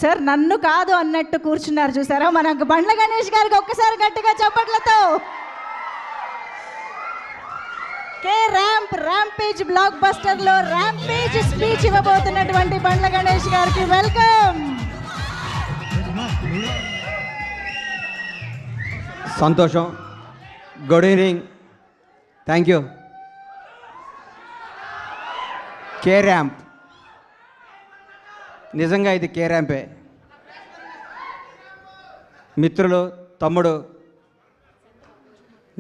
Sir నన్ను కాదు అన్నట్టు కూర్చున్నారు చూసారా మన బండ్ల గణేష్ గారికి ఒక్కసారి గట్టిగా చప్పట్లతో. కే ర్యాంపేజ్ బ్లాక్ బస్టర్ లో ర్యాంపేజ్ స్పీచ్ ఇవ్వబోతున్నటువంటి బండ్ల గణేష్ గారికి వెల్కమ్. సంతోషం. Good evening. Thank you. K ramp నిజంగా ఇది కే ర్యాంపే. మిత్రులు, తమ్ముడు,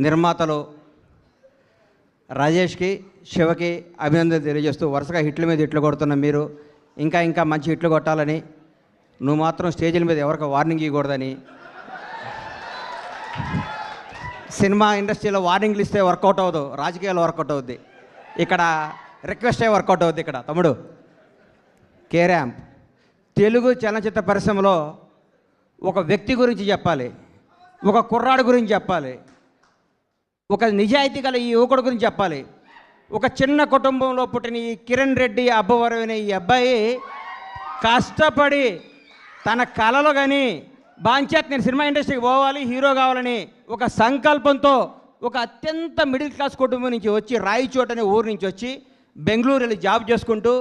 నిర్మాతలు రాజేష్కి, శివకి అభినందనలు తెలియజేస్తూ వరుసగా హిట్ల మీద హిట్లు కొడుతున్న మీరు ఇంకా ఇంకా మంచి హిట్లు కొట్టాలని, నువ్వు మాత్రం స్టేజీల మీద ఎవరికి వార్నింగ్ ఇవ్వకూడదని, సినిమా ఇండస్ట్రీలో వార్నింగ్లు ఇస్తే వర్కౌట్ అవ్వదు, రాజకీయాలు వర్కౌట్ అవుద్ది, ఇక్కడ రిక్వెస్టే వర్కౌట్ అవుద్ది. ఇక్కడ తమ్ముడు కే ర్యాంప్ తెలుగు చలనచిత్ర పరిశ్రమలో ఒక వ్యక్తి గురించి చెప్పాలి, ఒక కుర్రాడు గురించి చెప్పాలి, ఒక నిజాయితీ గల ఈ యువకుడు గురించి చెప్పాలి. ఒక చిన్న కుటుంబంలో పుట్టిన ఈ కిరణ్ రెడ్డి అబ్బవరం అనే ఈ అబ్బాయి కష్టపడి తన కళలు కానీ బాంచేత నేను సినిమా ఇండస్ట్రీకి పోవాలి, హీరో కావాలని ఒక సంకల్పంతో ఒక అత్యంత మిడిల్ క్లాస్ కుటుంబం నుంచి వచ్చి రాయచోట అనే ఊరు నుంచి వచ్చి బెంగళూరు వెళ్ళి జాబ్ చేసుకుంటూ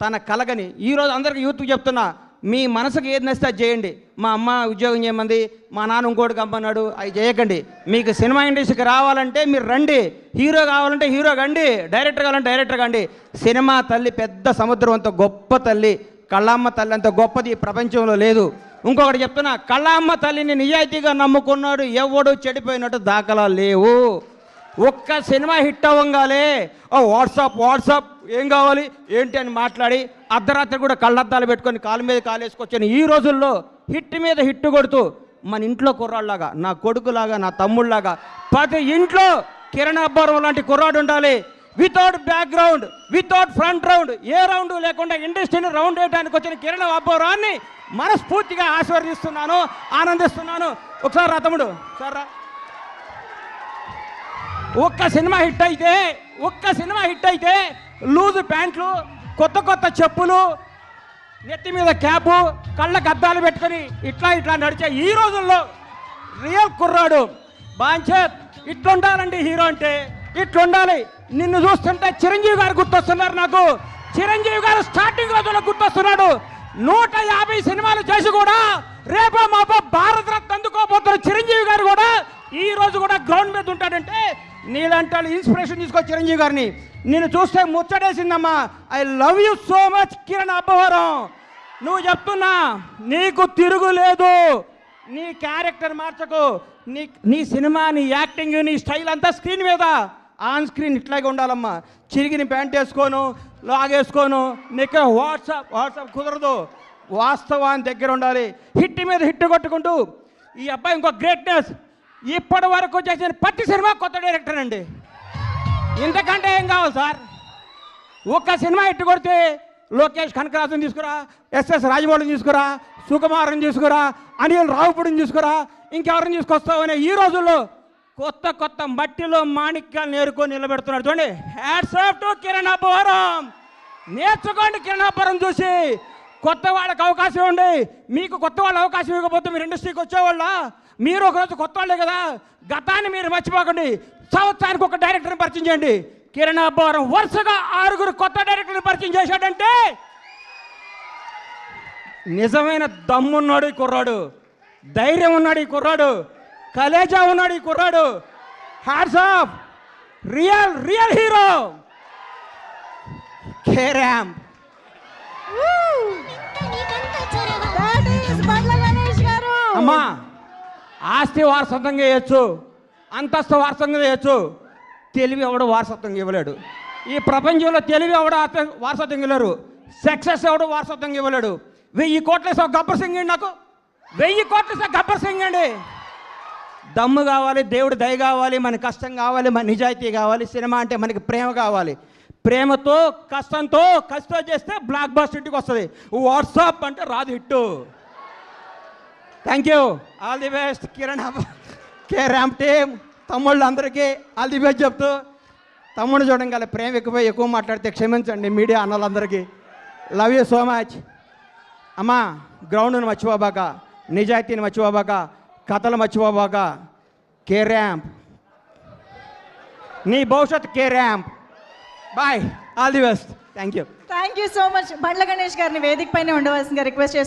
తన కలగని ఈరోజు అందరికీ యూత్కి చెప్తున్నా, మీ మనసుకు ఏది నచ్చితే అది చేయండి. మా అమ్మ ఉద్యోగం చేయమంది, మా నాన్న ఇంకోటి కంపన్నాడు, అవి చేయకండి. మీకు సినిమా ఇండస్ట్రీకి రావాలంటే మీరు రండి, హీరో కావాలంటే హీరో కండి, డైరెక్టర్ కావాలంటే డైరెక్టర్ కండి. సినిమా తల్లి పెద్ద సముద్రం అంత గొప్ప తల్లి, కళ్ళమ్మ తల్లి అంత గొప్పది ఈ ప్రపంచంలో లేదు. ఇంకొకటి చెప్తున్నా, కళ్ళమ్మ తల్లిని నిజాయితీగా నమ్ముకున్నాడు ఎవడు చెడిపోయినట్టు దాఖలా లేవు. ఒక్క సినిమా హిట్ అవ్వగానే వాట్సాప్ ఏం కావాలి ఏంటి అని మాట్లాడి అర్ధరాత్రి కూడా కళ్ళద్దాలు పెట్టుకొని కాలు మీద కాలేసుకొచ్చాను. ఈ రోజుల్లో హిట్ మీద హిట్ కొడుతూ మన ఇంట్లో కుర్రాళ్ళలాగా, నా కొడుకులాగా, నా తమ్ముళ్ళలాగా ప్రతి ఇంట్లో కిరణ్ అబ్బవరం లాంటి కుర్రాడు ఉండాలి. Without background, without front round, ఏ రౌండ్ లేకుండా ఇండస్ట్రీని రౌండ్ వేయడానికి వచ్చిన కిరణ్ అబ్బవరాన్ని మనస్ఫూర్తిగా ఆశీర్వదిస్తున్నాను, ఆనందిస్తున్నాను. ఒకసారి రా తమ్ముడు, ఒకసారి రా. ఒక్క సినిమా హిట్ అయితే లూజు ప్యాంట్లు, కొత్త చెప్పులు, నెత్తి మీద క్యాపు, కళ్ళకు అద్దాలు పెట్టుకొని ఇట్లా నడిచే ఈ రోజుల్లో రియల్ కుర్రాడు బాంచేత్ ఇట్లుండాలండి. హీరో అంటే ఇట్లుండాలి. నిన్ను చూస్తుంటే చిరంజీవి గారు గుర్తొస్తున్నారు నాకు. చిరంజీవి గారు స్టార్టింగ్ రోజుల్లో గుర్తొస్తున్నాడు. 150 సినిమాలు చేసి కూడా రేపో మాపో భారత రత్న అందుకోబోతున్న చిరంజీవి గారు కూడా ఈ రోజు కూడా గ్రౌండ్ మీద ఉంటాడంటే నీలాంటి వాళ్ళు ఇన్స్పిరేషన్ తీసుకో చిరంజీవి గారిని. నేను చూస్తే ముచ్చటేసిందమ్మా. I love you so much Kiran Abbavaram. నువ్వు చెప్తున్నా, నీకు తిరుగులేదు. నీ క్యారెక్టర్ మార్చకు. నీ సినిమా, నీ యాక్టింగ్, నీ స్టైల్ అంతా స్క్రీన్ మీద, ఆన్ స్క్రీన్ ఇట్లాగే ఉండాలమ్మా. చిరిగిన ప్యాంట్ వేసుకోను, లాగేసుకోను, నీకు వాట్సాప్ కుదరదు. వాస్తవాన్ని దగ్గర ఉండాలి. హిట్ మీద హిట్ కొట్టుకుంటూ ఈ అబ్బాయి ఇంకో గ్రేట్నెస్, ఇప్పటి వరకు చేసిన ప్రతి సినిమా కొత్త డైరెక్టర్ అండి. ఇంతకంటే ఏం కావాలి సార్? ఒక్క సినిమా హిట్ కొడితే లోకేష్ కనకరాజుని తీసుకురా, ఎస్ఎస్ రాజమౌళిని తీసుకురా, సుకుమార్ని తీసుకురా, అనిల్ రావుపూడిని తీసుకురా, ఇంకెవరిని తీసుకొస్తావనే ఈ రోజుల్లో కొత్త మట్టిలో మాణిక్యాలు నేర్కొని నిలబెడుతున్నాడు. చూడండి, hats off to Kiran Abbavaram. నేర్చుకోండి కిరణ్ అబ్బవరం చూసి. కొత్త వాళ్ళకి అవకాశం ఇవ్వండి. మీకు కొత్త వాళ్ళ అవకాశం ఇవ్వకపోతే మీరు ఇండస్ట్రీకి వచ్చేవాళ్ళ? మీరు ఒకరోజు కొత్త వాళ్ళే కదా. గతాన్ని మీరు మర్చిపోకండి. సంవత్సరానికి ఒక డైరెక్టర్ని పరిచయం చేయండి. కిరణ్ అబ్బవరం వరుసగా 6 కొత్త డైరెక్టర్ని పరిచయం చేశాడంటే నిజమైన దమ్మున్నాడు ఈ కుర్రాడు, ధైర్యం ఉన్నాడు ఈ కుర్రాడు, కలేజా ఉన్నాడు ఈ కుర్రాడు. Hats off, real hero K ramp. అమ్మా, ఆస్తి వారసత్వంగా చేయొచ్చు, అంతస్తు వారసత్వంగా చేయొచ్చు, తెలివి ఎవడు వారసత్వంగా ఇవ్వలేడు. ఈ ప్రపంచంలో తెలివి ఎవడు వారసత్వంగా ఇవ్వలేరు, సక్సెస్ ఎవడు వారసత్వంగా ఇవ్వలేడు. 1000 కోట్ల గబ్బర్ సింగ్ అండి, నాకు 1000 కోట్ల గబ్బర్ సింగ్ అండి. దమ్ము కావాలి, దేవుడి దయ కావాలి, మన కష్టం కావాలి, మన నిజాయితీ కావాలి. సినిమా అంటే మనకి ప్రేమ కావాలి. ప్రేమతో కష్టంతో చేస్తే బ్లాక్ బస్టర్ ఇంటికి వస్తుంది. వాట్సాప్ అంటే రాదు hit. Thank you, all the best Kiran K ramp team. తమ్ముళ్ళు అందరికీ ఆల్ ది బెస్ట్ చెప్తూ, తమ్ముడు చూడడం గల ప్రేమ ఎక్కువ మాట్లాడితే క్షమించండి మీడియా అన్నలందరికీ. Love you so much. అమ్మా గ్రౌండ్ను మర్చిపోబాక, నిజాయితీని మర్చిపోబాక, కథలు మర్చిపోబాక. కే ర్యాంప్, నీ భవిష్యత్ K ramp. Boy, all the best. Thank you. Thank you so much. Bandla Ganesh గారిని వేదిక పైన ఉండవలసిందిగా రిక్వెస్ట్ చేస్తున్నాను.